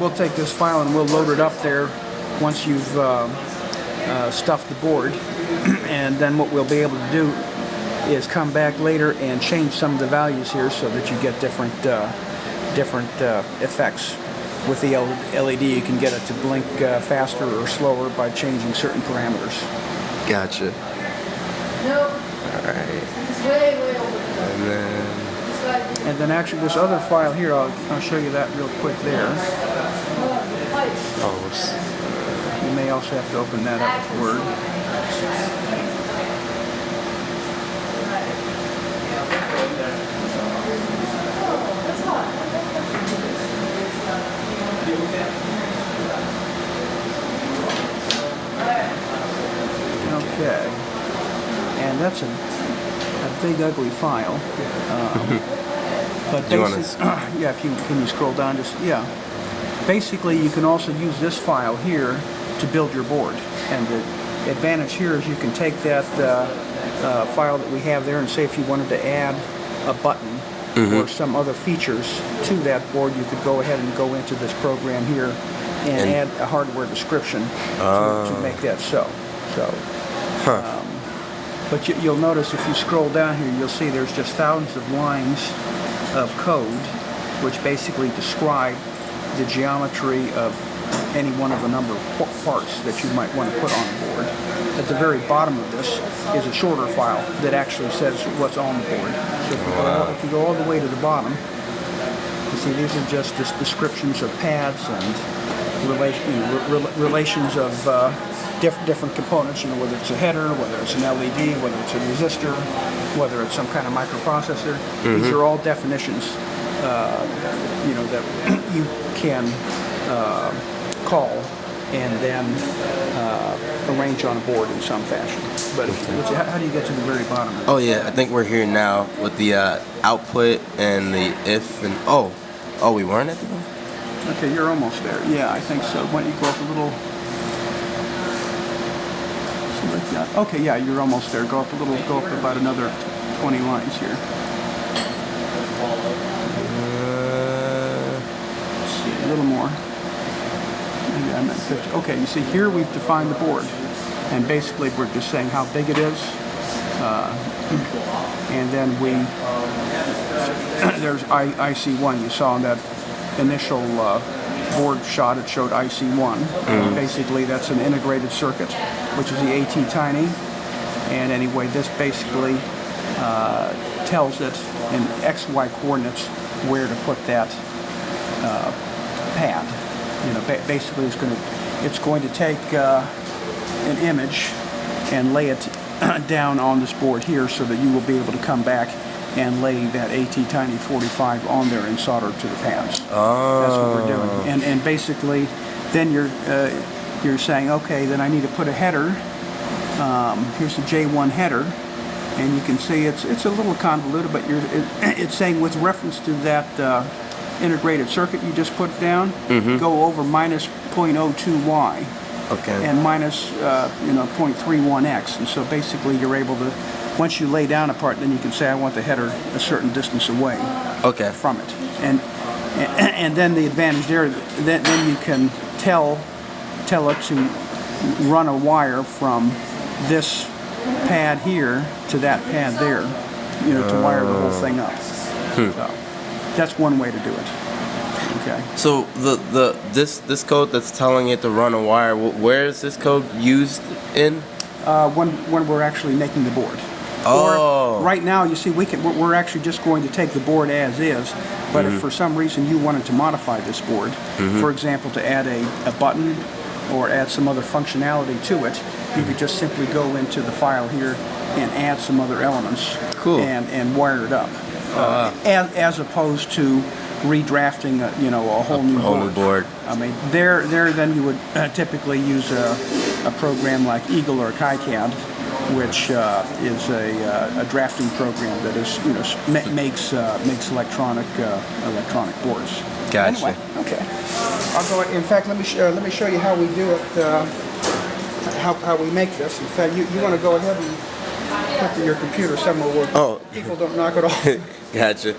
We'll take this file and we'll load it up there once you've stuffed the board, and then what we'll be able to do is come back later and change some of the values here so that you get different effects. With the LED, you can get it to blink faster or slower by changing certain parameters. Gotcha. Alright. And then actually this other file here, I'll show you that real quick there. Oh, you may also have to open that up with Word. Okay, and that's a big ugly file. But basically, yeah, if can you scroll down, just Basically, you can also use this file here to build your board. And the advantage here is you can take that file that we have there, and say if you wanted to add a button or some other features to that board, you could go ahead and go into this program here and add a hardware description to make that so. But you'll notice if you scroll down here, you'll see there's just thousands of lines of code which basically describe the geometry of any one of a number of parts that you might want to put on the board. At the very bottom of this is a shorter file that actually says what's on the board. So if you go all the way to the bottom, you see these are just descriptions of pads and relations of different components, whether it's a header, whether it's an LED, whether it's a resistor, whether it's some kind of microprocessor. These are all definitions, that you can call and then arrange on a board in some fashion. But how do you get to the very bottom of it? Oh yeah, I think we're here now with the output and the if and oh, we weren't at the bottom? Okay, you're almost there. Yeah, I think so. Why don't you go up a little? Like that. Okay, yeah, you're almost there. Go up a little. Go up about another 20 lines here. Let's see, a little more. Maybe I'm at 50. Okay, you see here we've defined the board, and basically we're just saying how big it is, and then there's IC1. You saw in that initial board shot, it showed IC1. Basically, that's an integrated circuit, which is the AT Tiny. And anyway, this basically tells it in XY coordinates where to put that pad. Basically, it's going to take an image and lay it down on this board here, so that you will be able to come back and lay that AT Tiny 45 on there and solder to the pads. That's what we're doing. And basically, then you're saying, okay, then I need to put a header. Here's the J1 header, and you can see it's a little convoluted, but it's saying with reference to that integrated circuit you just put down, go over minus 0.02y. Okay. And minus 0.31x, and so basically you're able to, once you lay down a part, then you can say I want the header a certain distance away from it, and then the advantage there, then you can tell it to run a wire from this pad here to that pad there, to wire the whole thing up. So that's one way to do it. Okay. So this code that's telling it to run a wire, where is this code used in? When we're actually making the board. Oh. Or right now, you see, we're actually just going to take the board as is, but if for some reason you wanted to modify this board, for example, to add a button or add some other functionality to it, you could just simply go into the file here and add some other elements and wire it up, as opposed to redrafting a whole new board. I mean, there then you would typically use a program like Eagle or KiCad, which is a drafting program that is makes electronic boards. Gotcha. Anyway, okay. I'll go. In fact, let me show you how we do it. How we make this. In fact, you want to go ahead and put your computer somewhere where people don't knock it off. Gotcha.